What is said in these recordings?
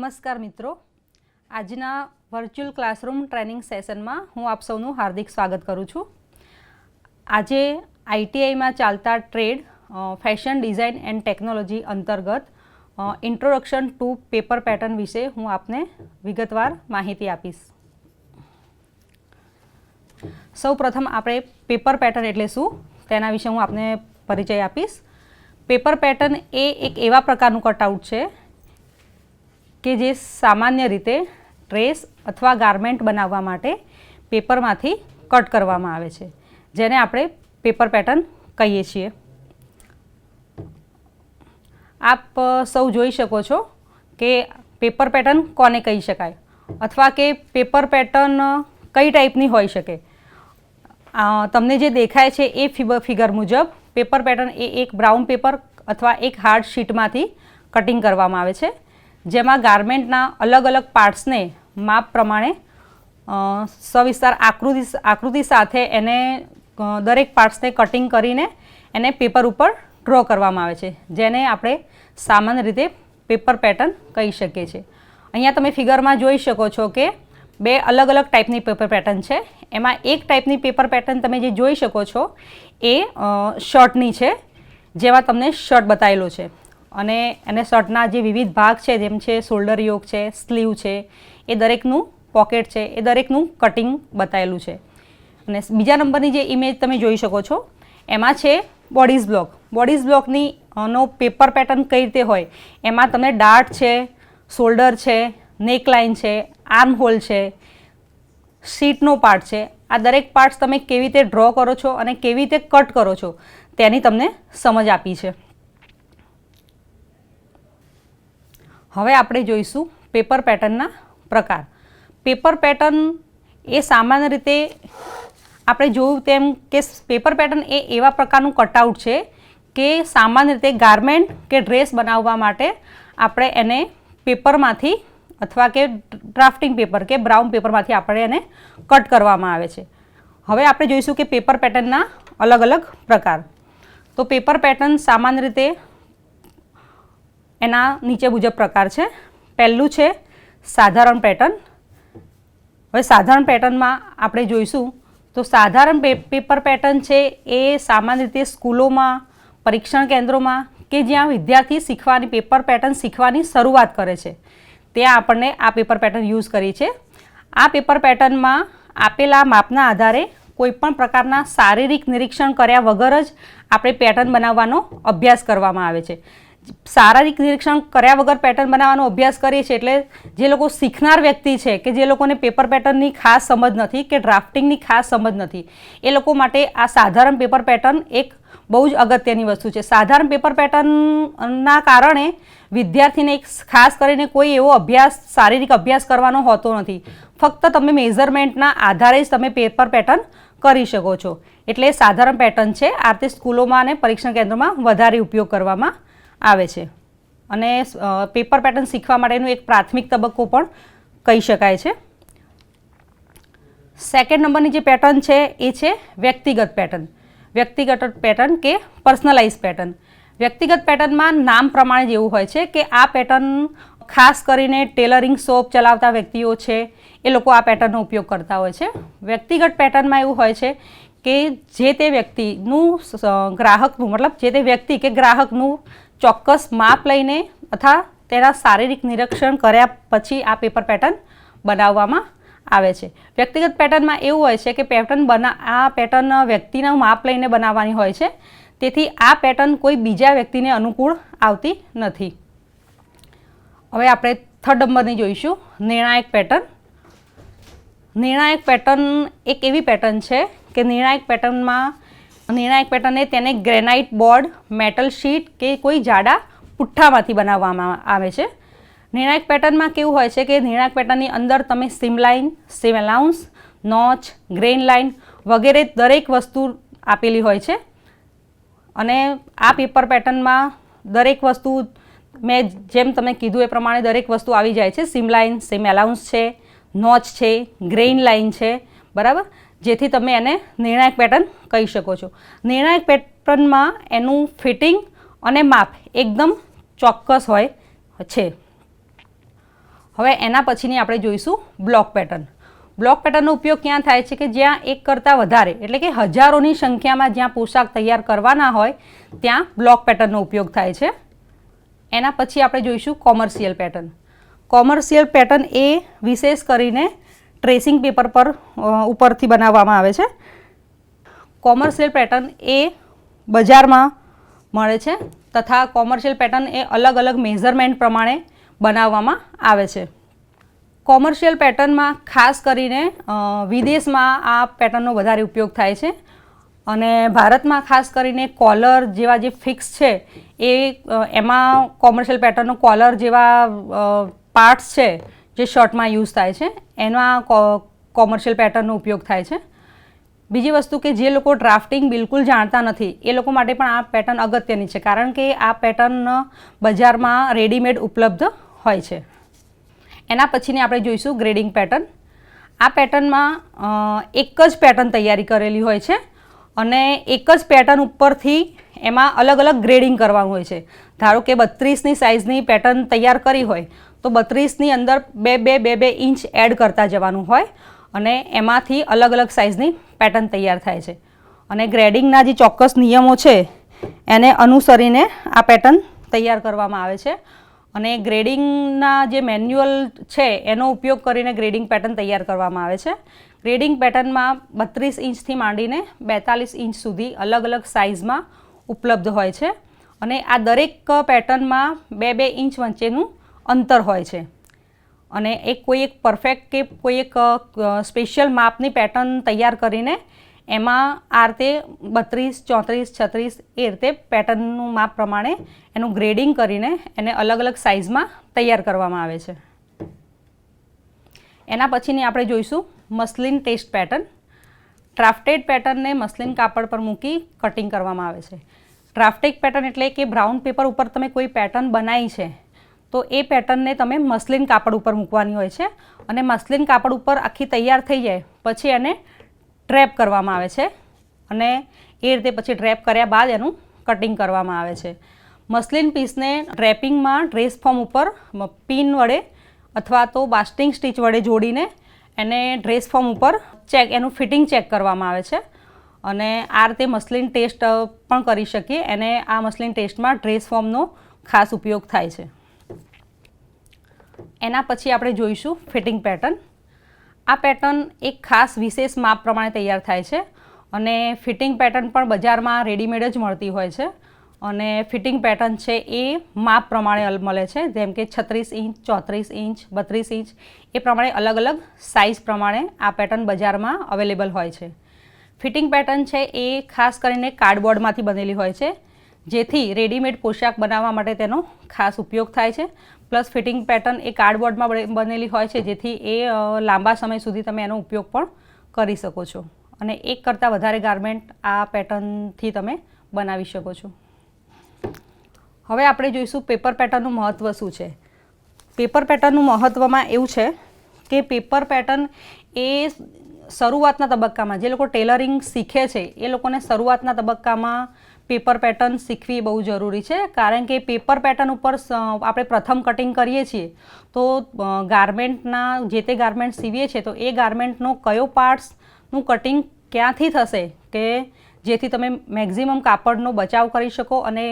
નમસ્કાર મિત્રો, આજના વર્ચ્યુઅલ ક્લાસરૂમ ટ્રેનિંગ સેશનમાં હું આપ સૌનું હાર્દિક સ્વાગત કરું છું. આજે આઈટીઆઈમાં ચાલતા trade fashion design and technology અંતર્ગત ઇન્ટ્રોડક્શન ટુ પેપર પેટર્ન વિશે હું આપને વિગતવાર માહિતી આપીશ. સૌ પ્રથમ આપણે પેપર પેટર્ન એટલે શું તેના વિશે હું આપને પરિચય આપીશ. પેપર પેટર્ન એ એક એવા પ્રકારનું કટઆઉટ છે કે જે સામાન્ય રીતે ડ્રેસ અથવા ગાર્મેન્ટ બનાવવા માટે પેપરમાંથી કટ કરવામાં આવે છે, જેને આપણે પેપર પેટર્ન કહીએ છીએ. આપ સૌ જોઈ શકો છો કે પેપર પેટર્ન કોને કહી શકાય અથવા કે પેપર પેટર્ન કઈ ટાઈપની હોઈ શકે. તમને જે દેખાય છે એ ફિગર મુજબ પેપર પેટર્ન એ એક બ્રાઉન પેપર અથવા એક હાર્ડ શીટમાંથી કટિંગ કરવામાં આવે છે, જેમાં ગાર્મેન્ટના અલગ અલગ પાર્ટ્સને માપ પ્રમાણે સવિસ્તાર આકૃતિ સાથે એને દરેક પાર્ટ્સને કટિંગ કરીને એને પેપર ઉપર ડ્રો કરવામાં આવે છે, જેને આપણે સામાન્ય રીતે પેપર પેટર્ન કહી શકીએ છીએ. અહીંયા તમે ફિગરમાં જોઈ શકો છો કે બે અલગ અલગ ટાઈપની પેપર પેટર્ન છે. એમાં એક ટાઈપની પેપર પેટર્ન તમે જે જોઈ શકો છો એ શર્ટની છે, જેમાં તમને શર્ટ બતાવેલો છે અને એને શર્ટના જે વિવિધ ભાગ છે જેમ છે શોલ્ડર યોક છે, સ્લીવ છે, એ દરેકનું પોકેટ છે, એ દરેકનું કટિંગ બતાવેલું છે. અને બીજા નંબરની જે ઇમેજ તમે જોઈ શકો છો એમાં છે બોડીઝ બ્લોક. બોડીઝ બ્લોકની નો પેપર પેટર્ન કઈ રીતે હોય એમાં તમને ડાર્ટ છે, શોલ્ડર છે, નેકલાઇન છે, આર્મ હોલ છે, શીટનો પાર્ટ છે, આ દરેક પાર્ટ્સ તમે કેવી રીતે ડ્રો કરો છો અને કેવી રીતે કટ કરો છો તેની તમને સમજ આપી છે. હવે આપણે જોઈશું પેપર પેટર્નના પ્રકાર. પેપર પેટર્ન એ સામાન્ય રીતે આપણે જોયું તેમ કે પેપર પેટર્ન એ એવા પ્રકારનું કટઆઉટ છે કે સામાન્ય રીતે ગાર્મેન્ટ કે ડ્રેસ બનાવવા માટે આપણે એને પેપરમાંથી અથવા કે ડ્રાફ્ટિંગ પેપર કે બ્રાઉન પેપરમાંથી આપણે એને કટ કરવામાં આવે છે. હવે આપણે જોઈશું કે પેપર પેટર્નના અલગ અલગ પ્રકાર. તો પેપર પેટર્ન સામાન્ય રીતે એના નીચે મુજબ પ્રકાર છે. પહેલું છે સાધારણ પેટર્ન. હવે સાધારણ પેટર્નમાં આપણે જોઈશું તો સાધારણ પેપર પેટર્ન છે એ સામાન્ય રીતે સ્કૂલોમાં, પરીક્ષણ કેન્દ્રોમાં કે જ્યાં વિદ્યાર્થી શીખવાની પેપર પેટર્ન શીખવાની શરૂઆત કરે છે ત્યાં આપણને આ પેપર પેટર્ન યુઝ કરી છે. આ પેપર પેટર્નમાં આપેલા માપના આધારે કોઈપણ પ્રકારના શારીરિક નિરીક્ષણ કર્યા વગર જ આપણે પેટર્ન બનાવવાનો અભ્યાસ કરવામાં આવે છે. શારીરિક નિરીક્ષણ કર્યા વગર પેટર્ન બનાવવાનો અભ્યાસ કરીએ છીએ એટલે જે લોકો શીખનાર વ્યક્તિ છે કે જે લોકોને પેપર પેટર્નની ખાસ સમજ નથી કે ડ્રાફ્ટિંગની ખાસ સમજ નથી એ લોકો માટે આ સાધારણ પેપર પેટર્ન એક બહુ જ અગત્યની વસ્તુ છે. સાધારણ પેપર પેટર્નના કારણે વિદ્યાર્થીને એક ખાસ કરીને કોઈ એવો શારીરિક અભ્યાસ કરવાનો હોતો નથી. ફક્ત તમે મેઝરમેન્ટના આધારે જ તમે પેપર પેટર્ન કરી શકો છો. એટલે સાધારણ પેટર્ન છે આ રીતે સ્કૂલોમાં અને પરીક્ષણ કેન્દ્રોમાં વધારે ઉપયોગ કરવામાં આવે છે અને પેપર પેટર્ન શીખવા માટેનું એક પ્રાથમિક તબક્કો પણ કહી શકાય છે. સેકન્ડ નંબરની જે પેટર્ન છે એ છે વ્યક્તિગત પેટર્ન. વ્યક્તિગત પેટર્ન કે પર્સનલાઇઝ પેટર્ન. વ્યક્તિગત પેટર્નમાં નામ પ્રમાણે જેવું હોય છે કે આ પેટર્ન ખાસ કરીને ટેલરિંગ શોપ ચલાવતા વ્યક્તિઓ છે એ લોકો આ પેટર્નનો ઉપયોગ કરતા હોય છે. વ્યક્તિગત પેટર્નમાં એવું હોય છે કે જે તે વ્યક્તિનું ગ્રાહકનું મતલબ જે તે વ્યક્તિ કે ગ્રાહકનું ચોક્કસ માપ લઈને અથવા તેના શારીરિક નિરીક્ષણ કર્યા પછી આ પેપર પેટર્ન બનાવવામાં આવે છે. વ્યક્તિગત પેટર્નમાં એવું હોય છે કે આ પેટર્ન વ્યક્તિનું માપ લઈને બનાવવાની હોય છે, તેથી આ પેટર્ન કોઈ બીજા વ્યક્તિને અનુકૂળ આવતી નથી. હવે આપણે થર્ડ નંબરની જોઈશું નિર્ણાયક પેટર્ન. નિર્ણાયક પેટર્ન એક એવી પેટર્ન છે કે નિર્ણાયક પેટર્નને તેને ગ્રેનાઇટ બોર્ડ, મેટલ શીટ કે કોઈ જાડા પુઠ્ઠામાંથી બનાવવામાં આવે છે. નિર્ણાયક પેટર્નમાં કેવું હોય છે કે નિર્ણાયક પેટર્નની અંદર તમે સીમ લાઇન, સીમ એલાઉન્સ, નોચ, ગ્રેન લાઇન વગેરે દરેક વસ્તુ આપેલી હોય છે અને આ પેપર પેટર્નમાં દરેક વસ્તુ મેં જેમ તમે કીધું એ પ્રમાણે દરેક વસ્તુ આવી જાય છે. સીમ લાઇન, સીમ એલાઉન્સ છે, નોચ છે, ગ્રેન લાઇન છે, બરાબર, જેથી તમે એને નિર્ણાયક પેટર્ન કહી શકો છો. નિર્ણાયક પેટર્નમાં એનું ફિટિંગ અને માપ એકદમ ચોક્કસ હોય છે. હવે એના પછીની આપણે જોઈશું બ્લોક પેટર્ન. બ્લોક પેટર્નનો ઉપયોગ ક્યાં થાય છે કે જ્યાં એક કરતાં વધારે એટલે કે હજારોની સંખ્યામાં જ્યાં પોશાક તૈયાર કરવાના હોય ત્યાં બ્લોક પેટર્નનો ઉપયોગ થાય છે. એના પછી આપણે જોઈશું કોમર્શિયલ પેટર્ન. કોમર્શિયલ પેટર્ન એ વિશેષ કરીને ટ્રેસિંગ પેપર પર ઉપરથી બનાવવામાં આવે છે. કોમર્શિયલ પેટર્ન એ બજારમાં મળે છે તથા કોમર્શિયલ પેટર્ન એ અલગ અલગ મેઝરમેન્ટ પ્રમાણે બનાવવામાં આવે છે. કોમર્શિયલ પેટર્નમાં ખાસ કરીને વિદેશમાં આ પેટર્નનો વધારે ઉપયોગ થાય છે અને ભારતમાં ખાસ કરીને કોલર જેવા જે ફિક્સ છે એ એમાં કોમર્શિયલ પેટર્નનો કોલર જેવા પાર્ટ્સ છે જે શર્ટમાં યુઝ થાય છે એમાં કોમર્શિયલ પેટર્નનો ઉપયોગ થાય છે. બીજી વસ્તુ કે જે લોકો ડ્રાફ્ટિંગ બિલકુલ જાણતા નથી એ લોકો માટે પણ આ પેટર્ન અગત્યની છે કારણ કે આ પેટર્ન બજારમાં રેડીમેડ ઉપલબ્ધ હોય છે. એના પછીની આપણે જોઈશું ગ્રેડિંગ પેટર્ન. આ પેટર્નમાં એક જ પેટર્ન તૈયારી કરેલી હોય છે અને એક જ પેટર્ન ઉપરથી એમાં અલગ અલગ ગ્રેડિંગ કરવાનું હોય છે. ધારો કે 32ની સાઇઝની પેટર્ન તૈયાર કરી હોય તો 32ની અંદર બે ઇંચ એડ કરતા જવાનું હોય અને એમાંથી અલગ અલગ સાઇઝની પેટર્ન તૈયાર થાય છે. અને ગ્રેડિંગના જે ચોક્કસ નિયમો છે એને અનુસરીને આ પેટર્ન તૈયાર કરવામાં આવે છે અને ગ્રેડિંગના જે મેન્યુઅલ છે એનો ઉપયોગ કરીને ગ્રેડિંગ પેટર્ન તૈયાર કરવામાં આવે છે. ગ્રેડિંગ પેટર્નમાં 32 ઇંચથી માંડીને 42 ઇંચ સુધી અલગ અલગ સાઇઝમાં ઉપલબ્ધ હોય છે અને આ દરેક પેટર્નમાં 2 ઇંચ વચ્ચેનું અંતર હોય છે અને કોઈ એક પરફેક્ટ કે કોઈ એક સ્પેશિયલ માપની પેટર્ન તૈયાર કરીને એમાં આ રીતે 32, 34, 36 એ રીતે પેટર્નનું માપ પ્રમાણે એનું ગ્રેડિંગ કરીને એને અલગ અલગ સાઇઝમાં તૈયાર કરવામાં આવે છે. એના પછીની આપણે જોઈશું મસ્લિન ટેસ્ટ પેટર્ન. ડ્રાફ્ટેડ પેટર્નને મસ્લિન કાપડ પર મૂકી કટિંગ કરવામાં આવે છે. ડ્રાફ્ટેડ પેટર્ન એટલે કે બ્રાઉન પેપર ઉપર તમે કોઈ પેટર્ન બનાવી છે તો એ પેટર્નને તમે મસ્લિન કાપડ ઉપર મૂકવાની હોય છે અને મસ્લિન કાપડ ઉપર આખી તૈયાર થઈ જાય પછી એને ડ્રેપ કરવામાં આવે છે અને એ રીતે પછી ડ્રેપ કર્યા બાદ એનું કટિંગ કરવામાં આવે છે. મસ્લિન પીસને ડ્રેપિંગમાં ડ્રેસ ફોર્મ ઉપર પિન વડે અથવા તો બાસ્ટિંગ સ્ટીચ વડે જોડીને એને ડ્રેસ ફોર્મ ઉપર એનું ફિટિંગ ચેક કરવામાં આવે છે અને આ રીતે મસ્લિન ટેસ્ટ પણ કરી શકીએ. એને આ મસ્લિન ટેસ્ટમાં ડ્રેસ ફોર્મનો ખાસ ઉપયોગ થાય છે. એના પછી આપણે જોઈશું ફિટિંગ પેટર્ન. આ પેટર્ન એક ખાસ વિશેષ માપ પ્રમાણે તૈયાર થાય છે અને ફિટિંગ પેટર્ન પણ બજારમાં રેડીમેડ જ મળતી હોય છે અને ફિટિંગ પેટર્ન છે એ માપ પ્રમાણે મળે છે જેમ કે 36 ઇંચ, 34 ઇંચ, 32 ઇંચ એ પ્રમાણે અલગ અલગ સાઇઝ પ્રમાણે આ પેટર્ન બજારમાં અવેલેબલ હોય છે. ફિટિંગ પેટર્ન છે એ ખાસ કરીને કાર્ડબોર્ડમાંથી બનેલી હોય છે જેથી રેડીમેડ પોશાક બનાવવા માટે તેનો ખાસ ઉપયોગ થાય છે. પ્લસ ફિટિંગ પેટર્ન એ કાર્ડબોર્ડમાં બનેલી હોય છે જેથી એ લાંબા સમય સુધી તમે એનો ઉપયોગ પણ કરી શકો છો અને એક કરતાં વધારે ગારમેન્ટ આ પેટર્નથી તમે બનાવી શકો છો. હવે આપણે જોઈશું પેપર પેટર્નનું મહત્ત્વ શું છે. પેપર પેટર્નનું મહત્ત્વમાં એવું છે કે પેપર પેટર્ન એ શરૂઆતના તબક્કામાં જે લોકો ટેલરિંગ શીખે છે એ લોકોને શરૂઆતના તબક્કામાં પેપર પેટર્ન શીખવી બહુ જરૂરી છે કારણ કે પેપર પેટર્ન ઉપર આપણે પ્રથમ કટિંગ કરીએ છીએ તો ગારમેન્ટના જે તે ગારમેન્ટ સીવીએ છીએ તો એ ગારમેન્ટનો કયો પાર્ટ્સનું કટિંગ ક્યાંથી થશે કે જેથી તમે મેક્ઝિમમ કાપડનો બચાવ કરી શકો અને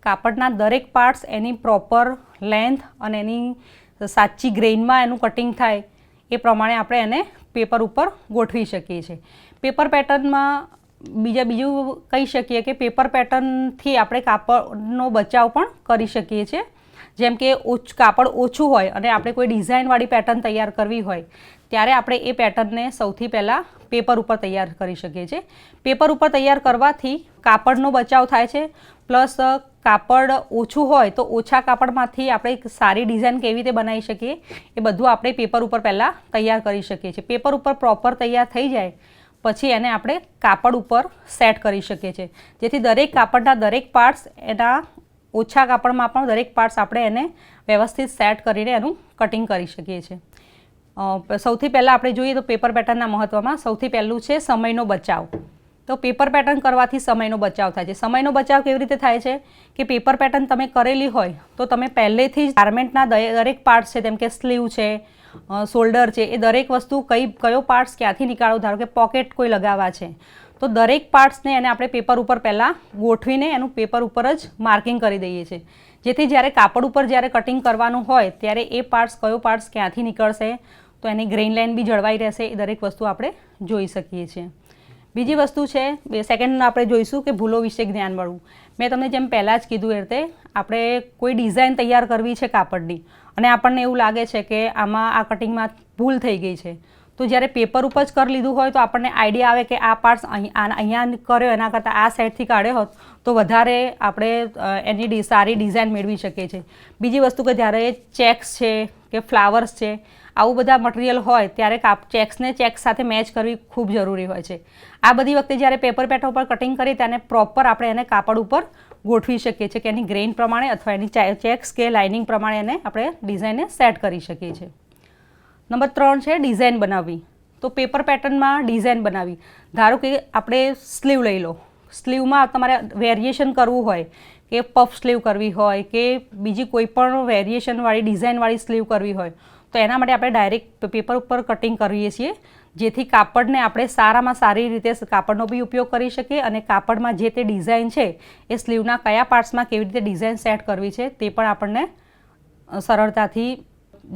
કાપડના દરેક પાર્ટ્સ એની પ્રોપર લેન્થ અને એની સાચી ગ્રેઇનમાં એનું કટિંગ થાય એ પ્રમાણે આપણે એને પેપર ઉપર ગોઠવી શકીએ છીએ. પેપર પેટર્નમાં બીજું કહી શકીએ કે પેપર પેટર્નથી આપણે કાપડનો બચાવ પણ કરી શકીએ છીએ. જેમ કે કાપડ ઓછું હોય અને આપણે કોઈ ડિઝાઇનવાળી પેટર્ન તૈયાર કરવી હોય ત્યારે આપણે એ પેટર્નને સૌથી પહેલાં પેપર ઉપર તૈયાર કરી શકીએ છીએ. પેપર ઉપર તૈયાર કરવાથી કાપડનો બચાવ થાય છે પ્લસ કાપડ ઓછું હોય તો ઓછા કાપડમાંથી આપણે એક સારી ડિઝાઇન કેવી રીતે બનાવી શકીએ એ બધું આપણે પેપર ઉપર પહેલાં તૈયાર કરી શકીએ છીએ. પેપર ઉપર પ્રોપર તૈયાર થઈ જાય પછી એને આપણે કાપડ ઉપર સેટ કરી શકીએ છીએ જેથી દરેક કાપડના દરેક પાર્ટ્સ એના ઓછા કાપડમાં પણ દરેક પાર્ટ્સ આપણે એને વ્યવસ્થિત સેટ કરીને એનું કટિંગ કરી શકીએ છીએ. સૌથી પહેલાં આપણે જોઈએ તો પેપર પેટર્નના મહત્ત્વમાં સૌથી પહેલું છે સમયનો બચાવ. તો પેપર પેટર્ન કરવાથી સમયનો બચાવ થાય છે. સમયનો બચાવ કેવી રીતે થાય છે કે પેપર પેટર્ન તમે કરેલી હોય તો તમે પહેલેથી જ ગાર્મેન્ટના દરેક પાર્ટ્સ છે, જેમ કે સ્લીવ છે, શોલ્ડર છે, એ દરેક વસ્તુ કયો પાર્ટ્સ ક્યાંથી નીકાળો. ધારો કે પોકેટ કોઈ લગાવવા છે તો દરેક પાર્ટ્સને એને આપણે પેપર ઉપર પહેલાં ગોઠવીને એનું પેપર ઉપર જ માર્કિંગ કરી દઈએ છીએ, જેથી જ્યારે કાપડ ઉપર જ્યારે કટિંગ કરવાનું હોય ત્યારે એ કયો પાર્ટ્સ ક્યાંથી નીકળશે તો એની ગ્રેઇન લાઇન બી જળવાઈ રહેશે. એ દરેક વસ્તુ આપણે જોઈ શકીએ છીએ. બીજી વસ્તુ છે, સેકન્ડ આપણે જોઈશું કે ભૂલો વિશે જ્ઞાન મળવું. મેં તમને જેમ પહેલાં જ કીધું એ રીતે આપણે કોઈ ડિઝાઇન તૈયાર કરવી છે કાપડની અને આપણને એવું લાગે છે કે આમાં આ કટિંગમાં ભૂલ થઈ ગઈ છે, તો જ્યારે પેપર ઉપર જ કરી લીધું હોય તો આપણને આઈડિયા આવે કે આ પાર્ટ્સ અહીંયા કર્યો એના કરતાં આ સાઈડથી કાઢ્યો હોત તો વધારે આપણે એની સારી ડિઝાઇન મેળવી શકીએ છીએ. બીજી વસ્તુ કે જ્યારે ચેક્સ છે કે ફ્લાવર્સ છે, આવું બધા મટીરિયલ હોય ત્યારે ચેક્સ સાથે મેચ કરવી ખૂબ જરૂરી હોય છે. આ બધી વખતે જ્યારે પેપર પેટર્ન ઉપર કટિંગ કરીએ ત્યારે પ્રોપર આપણે એને કાપડ ઉપર ગોઠવી શકીએ છીએ કે એની ગ્રેઇન પ્રમાણે અથવા એની ચેક્સ કે લાઇનિંગ પ્રમાણે એને આપણે ડિઝાઇનને સેટ કરી શકીએ છીએ. નંબર 3 છે ડિઝાઇન બનાવવી. તો પેપર પેટર્નમાં ડિઝાઇન બનાવવી. ધારો કે આપણે સ્લીવ લઈ લો, સ્લીવમાં તમારે વેરિએશન કરવું હોય કે પફ સ્લીવ કરવી હોય કે બીજી કોઈ પણ વેરિએશનવાળી ડિઝાઇનવાળી સ્લીવ કરવી હોય તો એના માટે આપણે ડાયરેક્ટ પેપર ઉપર કટિંગ કરીએ છીએ, જેથી કાપડને આપણે સારામાં સારી રીતે કાપડનો બી ઉપયોગ કરી શકીએ અને કાપડમાં જે તે ડિઝાઇન છે એ સ્લીવના કયા પાર્ટ્સમાં કેવી રીતે ડિઝાઇન સેટ કરવી છે તે પણ આપણને સરળતાથી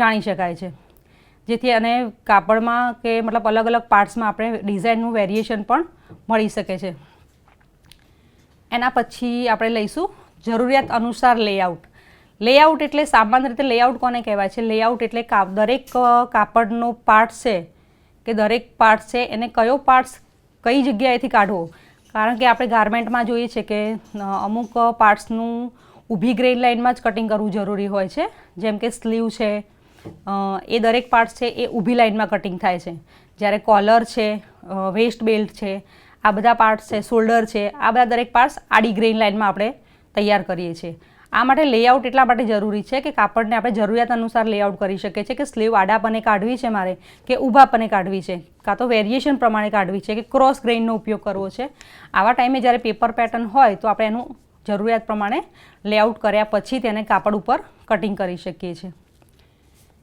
જાણી શકાય છે, જેથી અને કાપડમાં કે મતલબ અલગ અલગ પાર્ટ્સમાં આપણે ડિઝાઇનનું વેરિએશન પણ મળી શકે છે. એના પછી આપણે લઈશું જરૂરિયાત અનુસાર લેઆઉટ. લેઆઉટ એટલે સામાન્ય રીતે લેઆઉટ કોને કહેવાય છે? લેઆઉટ એટલે દરેક કાપડનો પાર્ટ છે કે દરેક પાર્ટ છે એને કયો પાર્ટ્સ કઈ જગ્યાએથી કાઢવો. કારણ કે આપણે ગાર્મેન્ટમાં જોઈએ છે કે અમુક પાર્ટ્સનું ઊભી ગ્રેઇન લાઇનમાં જ કટિંગ કરવું જરૂરી હોય છે, જેમ કે સ્લીવ છે, એ દરેક પાર્ટ્સ છે એ ઊભી લાઇનમાં કટિંગ થાય છે. જ્યારે કોલર છે, વેસ્ટ બેલ્ટ છે, આ બધા પાર્ટ્સ છે, શોલ્ડર છે, આ બધા દરેક પાર્ટ્સ આડી ગ્રેઇન લાઇનમાં આપણે તૈયાર કરીએ છીએ. આ માટે લેઆઉટ એટલા માટે જરૂરી છે કે કાપડને આપણે જરૂરિયાત અનુસાર લેઆઉટ કરી શકીએ છીએ કે સ્લીવ આડાપણે કાઢવી છે મારે કે ઊભાપણે કાઢવી છે, કાં તો વેરિએશન પ્રમાણે કાઢવી છે કે ક્રોસ ગ્રેઇનનો ઉપયોગ કરવો છે. આવા ટાઈમે જ્યારે પેપર પેટર્ન હોય તો આપણે એનું જરૂરિયાત પ્રમાણે લેઆઉટ કર્યા પછી તેને કાપડ ઉપર કટિંગ કરી શકીએ છીએ.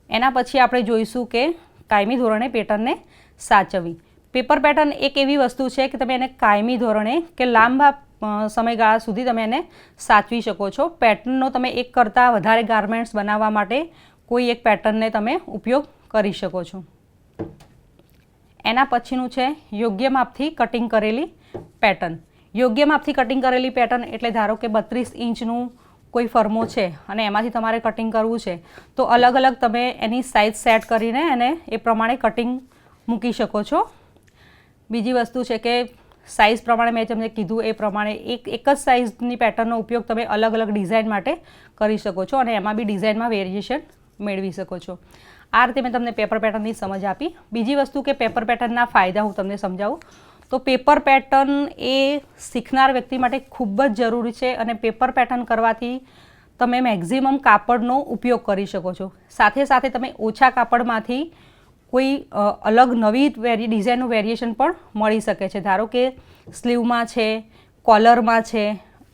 એના પછી આપણે જોઈશું કે કાયમી ધોરણે પેટર્નને સાચવવી. પેપર પેટર્ન એક એવી વસ્તુ છે કે તમે એને કાયમી ધોરણે કે લાંબા સમયગાળા સુધી તમે એને સાચવી શકો છો. પેટર્નનો તમે એક કરતાં વધારે ગાર્મેન્ટ્સ બનાવવા માટે કોઈ એક પેટર્નને તમે ઉપયોગ કરી શકો છો. એના પછીનું છે યોગ્ય માપથી કટિંગ કરેલી પેટર્ન. યોગ્ય માપથી કટિંગ કરેલી પેટર્ન એટલે ધારો કે 32 ઇંચનું કોઈ ફર્મો છે અને એમાંથી તમારે કટિંગ કરવું છે તો અલગ અલગ તમે એની સાઇઝ સેટ કરીને એને એ પ્રમાણે કટિંગ મૂકી શકો છો. બીજી વસ્તુ છે કે સાઇઝ પ્રમાણે મેં તમને કીધું એ પ્રમાણે એક જ સાઇઝની પેટર્નનો ઉપયોગ તમે અલગ અલગ ડિઝાઇન માટે કરી શકો છો અને એમાં બી ડિઝાઇનમાં વેરિએશન મેળવી શકો છો. આ રીતે મેં તમને પેપર પેટર્નની સમજ આપી. બીજી વસ્તુ કે પેપર પેટર્નના ફાયદા હું તમને સમજાવું તો પેપર પેટર્ન એ શીખનાર વ્યક્તિ માટે ખૂબ જ જરૂરી છે અને પેપર પેટર્ન કરવાથી તમે મેક્ઝિમમ કાપડનો ઉપયોગ કરી શકો છો. સાથે સાથે તમે ઓછા કાપડમાંથી કોઈ અલગ નવી ડિઝાઇનનું વેરિએશન પણ મળી શકે છે. ધારો કે સ્લીવમાં છે, કોલરમાં છે,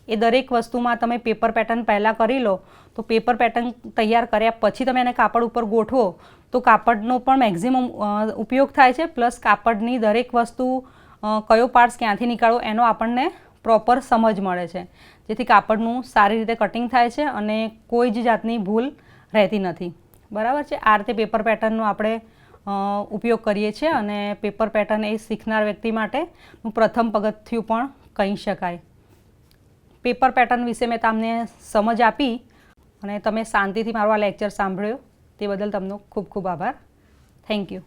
એ દરેક વસ્તુમાં તમે પેપર પેટર્ન પહેલાં કરી લો તો પેપર પેટર્ન તૈયાર કર્યા પછી તમે એને કાપડ ઉપર ગોઠવો તો કાપડનો પણ મેક્ઝિમમ ઉપયોગ થાય છે, પ્લસ કાપડની દરેક વસ્તુ કયો પાર્ટ્સ ક્યાંથી નીકાળવો એનો આપણને પ્રોપર સમજ મળે છે, જેથી કાપડનું સારી રીતે કટિંગ થાય છે અને કોઈ જ જાતની ભૂલ રહેતી નથી. બરાબર છે. આ રીતે પેપર પેટર્નનો આપણે ઉપયોગ કરીએ છીએ અને પેપર પેટર્ન એ શીખનાર વ્યક્તિ માટેનું પ્રથમ પગથિયું પણ કહી શકાય. પેપર પેટર્ન વિશે મેં તમને સમજ આપી અને તમે શાંતિથી મારો આ લેક્ચર સાંભળ્યો તે બદલ તમને ખૂબ ખૂબ આભાર. Thank you.